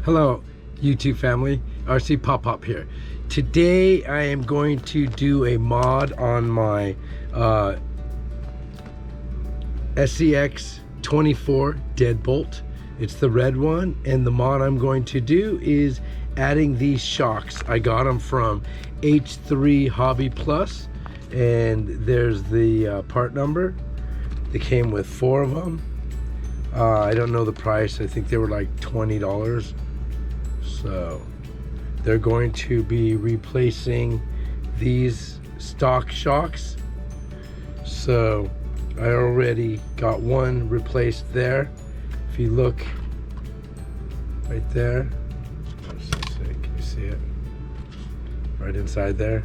Hello YouTube family, RC PopPop here. Today I am going to do a mod on my SCX 24 DeadBolt. It's the red one, and the mod I'm going to do is adding these shocks. I got them from H3 Hobby Plus, and there's the part number. They came with 4 of them. I don't know the price. I think they were like $20. So they're going to be replacing these stock shocks. So I already got one replaced there. If you look right there, can you see it? Right inside there.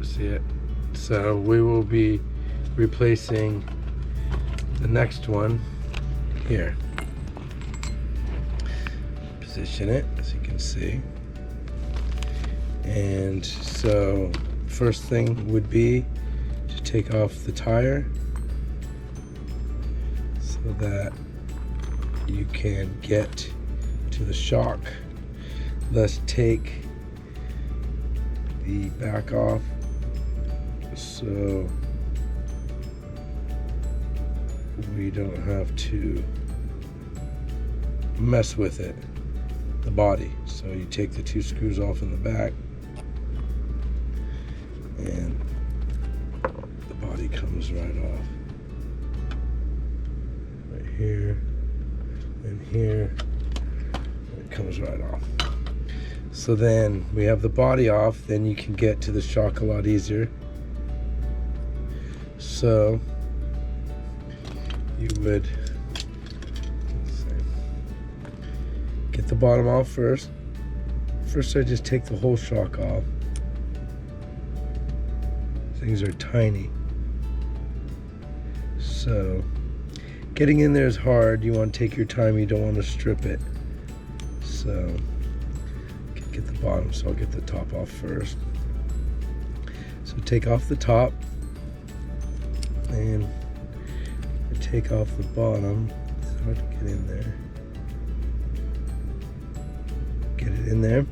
See it? So we will be replacing the next one here. Position it, as you can see. And so first thing would be to take off the tire so that you can get to the shock. Let's take the back off so we don't have to mess with it, the body. So you take the 2 screws off in the back, and the body comes right off. Right here and here, and it comes right off. So then we have the body off, then you can get to the shock a lot easier. So you would get the bottom off first. First I just take the whole shock off. Things are tiny. So getting in there is hard. You want to take your time. You don't want to strip it. So get the bottom, so I'll get the top off first. So take off the top and take off the bottom. It's hard to get in there. Get it in there.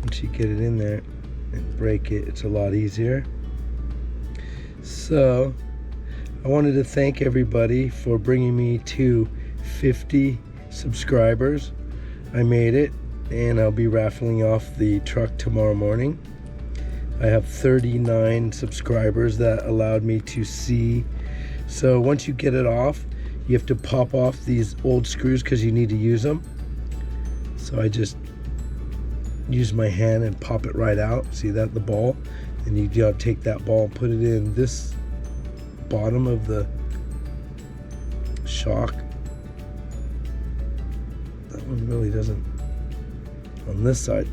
Once you get it in there and break it, it's a lot easier. So I wanted to thank everybody for bringing me to 50 subscribers. I made it, and I'll be raffling off the truck tomorrow morning. I have 39 subscribers that allowed me to see. So once you get it off, you have to pop off these old screws because you need to use them. So I just use my hand and pop it right out. See that, the ball? And you gotta take that ball and put it in this bottom of the shock. That one really doesn't. On this side,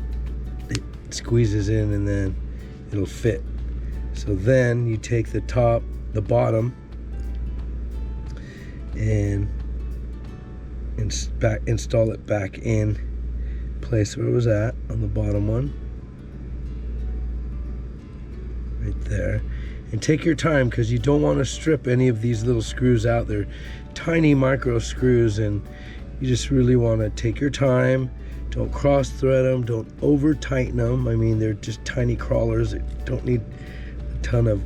it squeezes in and then it'll fit. So then you take the top, the bottom, and install it back in place where it was at on the bottom one, right there. And take your time, because you don't want to strip any of these little screws out. They're tiny micro screws, and you just really want to take your time. Don't cross thread them, don't over tighten them. I mean, they're just tiny crawlers. They don't need a ton of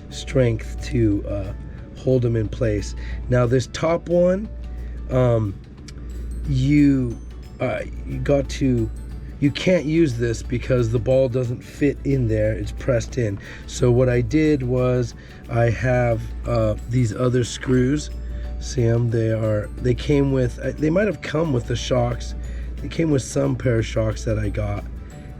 strength to hold them in place. Now this top one, you can't use this because the ball doesn't fit in there. It's pressed in. So what I did was I have these other screws. See them? They came with, they might have come with the shocks. They came with some pair of shocks that I got,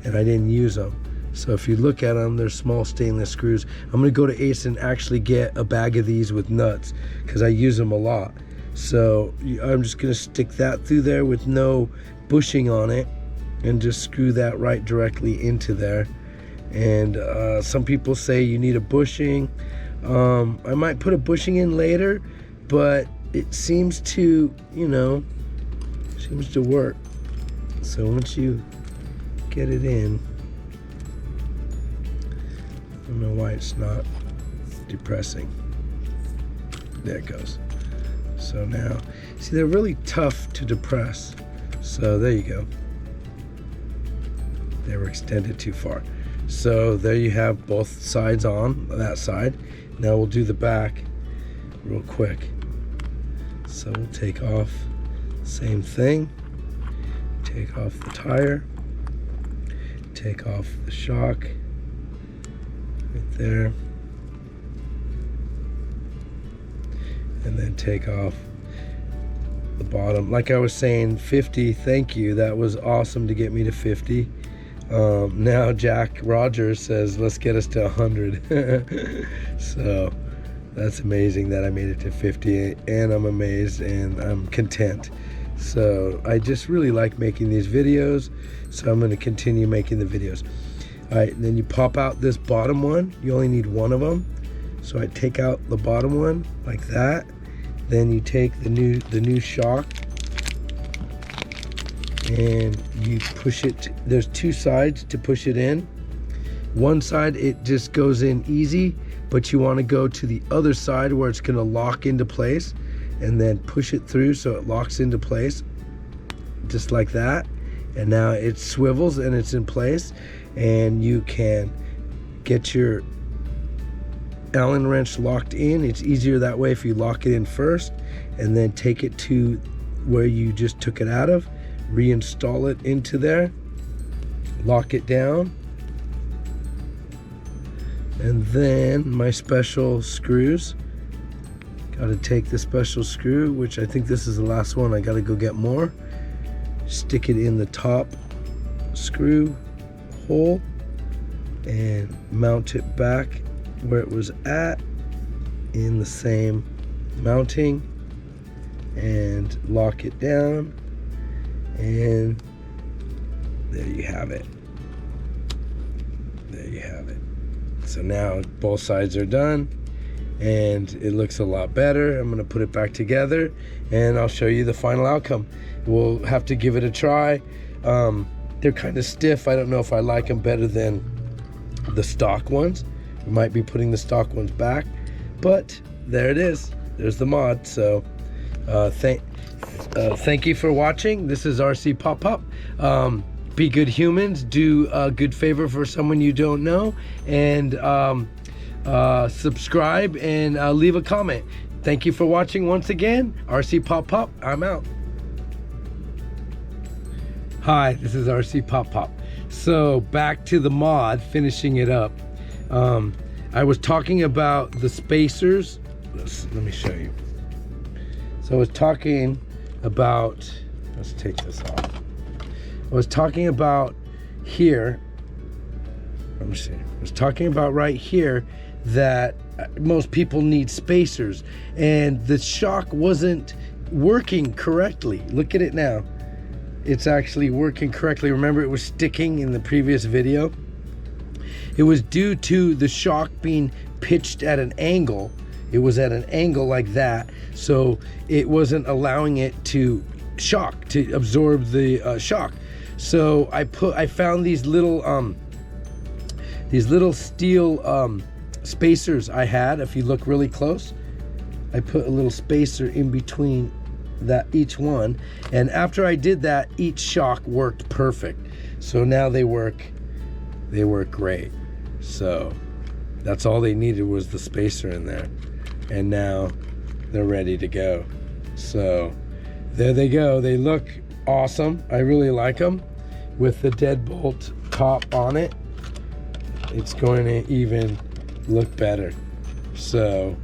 and I didn't use them. So if you look at them, they're small stainless screws. I'm gonna go to Ace and actually get a bag of these with nuts because I use them a lot. So I'm just gonna stick that through there with no bushing on it and just screw that right directly into there. And some people say you need a bushing. I might put a bushing in later, but it seems to, seems to work. So once you get it in, I don't know why it's not depressing. There it goes. So now, see, they're really tough to depress. So there you go. They were extended too far. So there you have both sides on that side. Now we'll do the back real quick. So we'll take off, same thing. Take off the tire. Take off the shock. Right there. And then take off the bottom. Like I was saying, 50, thank you. That was awesome to get me to 50. Now Jack Rogers says, let's get us to 100. So that's amazing that I made it to 50, and I'm amazed and I'm content. So I just really like making these videos, so I'm going to continue making the videos. All right, and then you pop out this bottom one. You only need one of them. So I take out the bottom one like that. Then you take the new shock and you push it. There's two sides to push it in. One side it just goes in easy, but you want to go to the other side where it's going to lock into place, and then push it through so it locks into place just like that. And now it swivels and it's in place, and you can get your Allen wrench locked in. It's easier that way if you lock it in first and then take it to where you just took it out of, reinstall it into there, lock it down, and then my special screws. Got to take the special screw, which I think this is the last one. I got to go get more. Stick it in the top screw hole and mount it back where it was at in the same mounting, and lock it down, and there you have it. There you have it. So now both sides are done and it looks a lot better. I'm gonna put it back together and I'll show you the final outcome. We'll have to give it a try. They're kind of stiff. I don't know if I like them better than the stock ones. We might be putting the stock ones back, but there it is. There's the mod. So thank you for watching. This is RC PopPop. Be good humans. Do a good favor for someone you don't know, and subscribe and leave a comment. Thank you for watching once again. RC PopPop, I'm out. Hi, this is RC PopPop. So back to the mod, finishing it up. I was talking about the spacers. Let me show you. So I was talking about, let's take this off. I was talking about here, let me see. I was talking about right here that most people need spacers, and the shock wasn't working correctly. Look at it now. It's actually working correctly. Remember, it was sticking in the previous video. It was due to the shock being pitched at an angle. It was at an angle like that, so it wasn't allowing it to shock, to absorb the shock. So I found these little steel spacers I had. If you look really close, I put a little spacer in between that each one, and after I did that, each shock worked perfect. So now they work great. So that's all they needed was the spacer in there, and now they're ready to go. So there they go. They look awesome. I really like them. With the DeadBolt top on it, it's going to even look better. So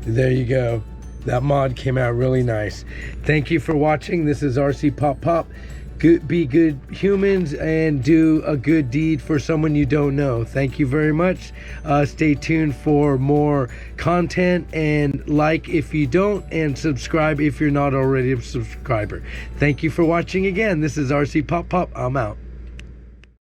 there you go. That mod came out really nice. Thank you for watching. This is RC PopPop. Be good humans and do a good deed for someone you don't know. Thank you very much. Stay tuned for more content, and like if you don't, and subscribe if you're not already a subscriber. Thank you for watching again. This is RC PopPop. I'm out.